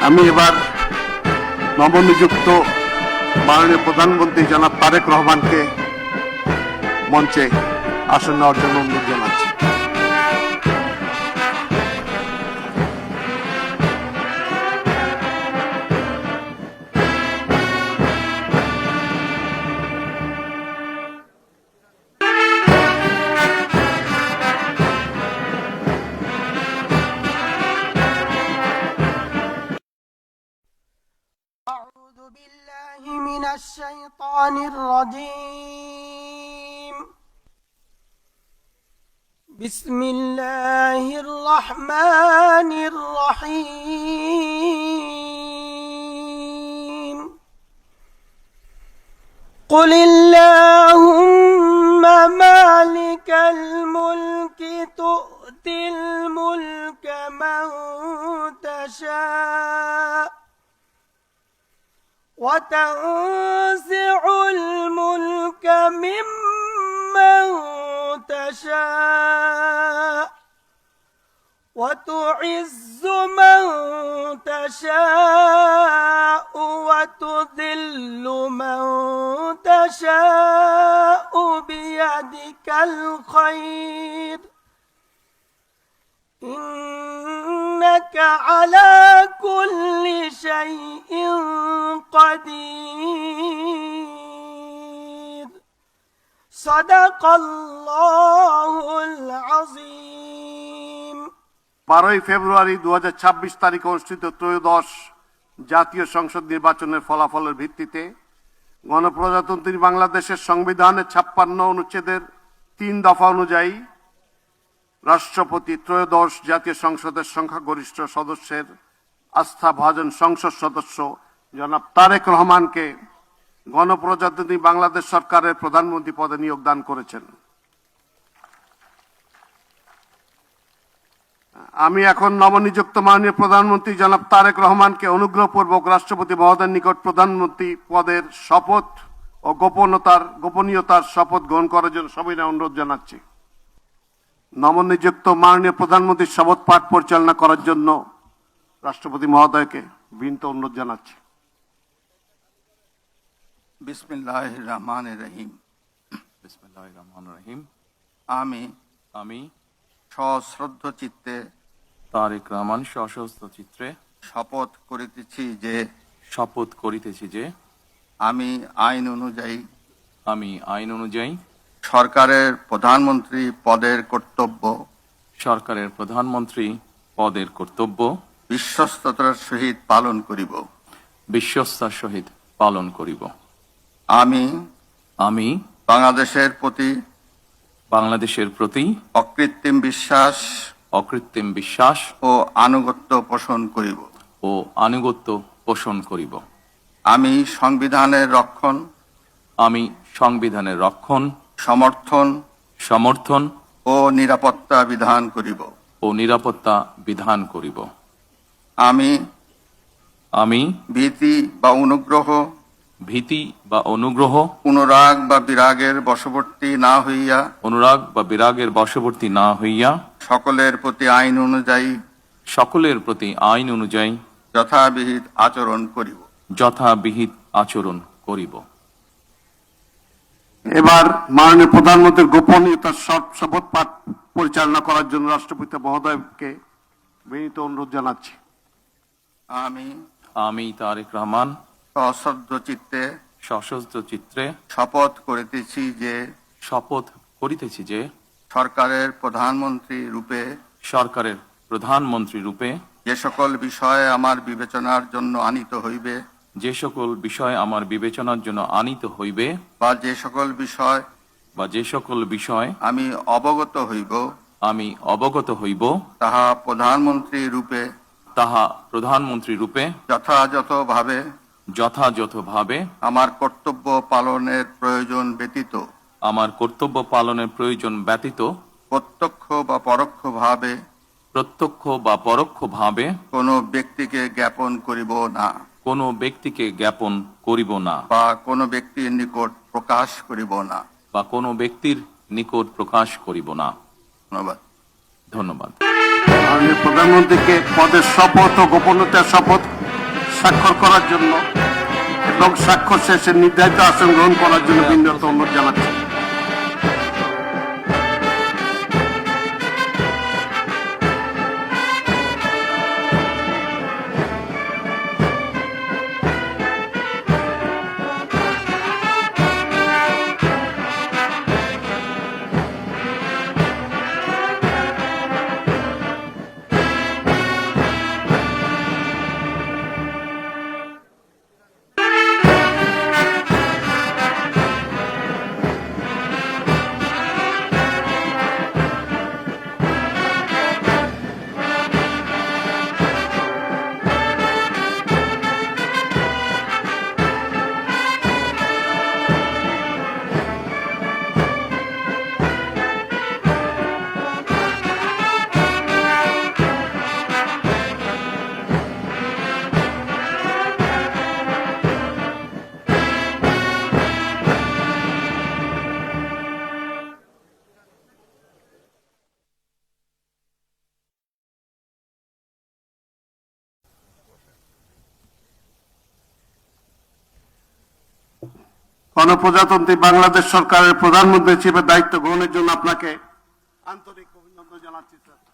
আমি এবার নবনিযুক্ত মাননীয় প্রধানমন্ত্রী জনাব তারেক রহমানকে মঞ্চে আসন নেওয়ার জন্য অনুরোধ জানাচ্ছি। أعوذ بالله من الشيطان الرجيم. بسم الله الرحمن الرحيم. قل اللهم مالك الملك تؤتي الملك من تشاء وتنزع الملك ممن تشاء وتعز من تشاء وتذل من تشاء بيدك الخير إنك على كل شيء قدير. صدق الله العظيم. 12 ফেব্রুয়ারি 2026 তারিখে অনুষ্ঠিত ত্রয়োদশ জাতীয় সংসদ নির্বাচনের ফলাফলের ভিত্তিতে গণপ্রজাতন্ত্রী বাংলাদেশের সংবিধানের 56 অনুচ্ছেদের 3 দফা অনুযায়ী রাষ্ট্রপতি ত্রয়োদশ জাতীয় সংসদের সংখ্যাগরিষ্ঠ সদস্যের আস্থাভাজন সংসদ সদস্য জনাব তারেক রহমানকে গণপ্রজাতন্ত্রী বাংলাদেশ সরকারের প্রধানমন্ত্রী পদে নিয়োগ দান করেছেন। আমি এখন নবনিযুক্ত মাননীয় প্রধানমন্ত্রী জনাব তারেক রহমানকে অনুগ্রহপূর্বক রাষ্ট্রপতি মহোদয়ের নিকট প্রধানমন্ত্রী পদের শপথ ও গোপনীয়তার শপথ গ্রহণ করার জন্য সবিনয় অনুরোধ জানাচ্ছি। নবনিযুক্ত মাননীয় প্রধানমন্ত্রীর শপথ পাঠ পরিচালনা করার জন্য রাষ্ট্রপতি মহোদয়কে বিনীত অনুরোধ জানাচ্ছি। বিসমিল্লাহির রহমানির রহিম। বিসমিল্লাহির রহমানির রহিম। আমি সশ্রদ্ধ চিত্তে তারেক রহমান সশস্ত্র চিত্রে শপথ করিতেছি যে আমি আইন অনুযায়ী সরকারের প্রধানমন্ত্রী পদের কর্তব্য বিশ্বস্ততার সহিত পালন করিব। আমি বাংলাদেশের প্রতি অকৃত্রিম বিশ্বাস ও আনুগত্য পোষণ করিব। আমি সংবিধানের রক্ষণ সমর্থন ও নিরাপত্তা বিধান করিব। আমি ভীতি বা অনুগ্রহ অনুরাগ বা বিরাগের বশবর্তী না হইয়া সকলের প্রতি আইন অনুযায়ী যথাবিহিত আচরণ করিব। এবার মাননীয় প্রধানমন্ত্রীর গোপনীয়তার শপথ পাঠ পরিচালনা করার জন্য রাষ্ট্রপতি মহোদয়কে বিনীত অনুরোধ জানাচ্ছি। আমি তারেক রহমান সশস্ত্র চিত্রে শপথ করিতেছি যে সরকারের প্রধানমন্ত্রী রূপে যে সকল বিষয় আমার বিবেচনার জন্য আনিত হইবে বা যে সকল বিষয় আমি অবগত হইব তাহা প্রধানমন্ত্রী রূপে যথাযথভাবে আমার কর্তব্য পালনের প্রয়োজন ব্যতীত প্রত্যক্ষ বা পরোক্ষভাবে কোনো ব্যক্তিকে জ্ঞাপন করিব না বা কোনো ব্যক্তির নিকট প্রকাশ করিব না। ধন্যবাদ। মাননীয় প্রধানমন্ত্রীকে পদের শপথ ও গোপনীয়তার শপথ স্বাক্ষর করার জন্য এবং স্বাক্ষর শেষে নির্ধারিত আসন গ্রহণ করার জন্য বিনীত অনুরোধ জানাচ্ছি। গণপ্রজাতন্ত্রী বাংলাদেশ সরকারের প্রধানমন্ত্রী হিসেবে দায়িত্ব গ্রহণের জন্য আপনাকে আন্তরিক অভিনন্দন জানাচ্ছি স্যার।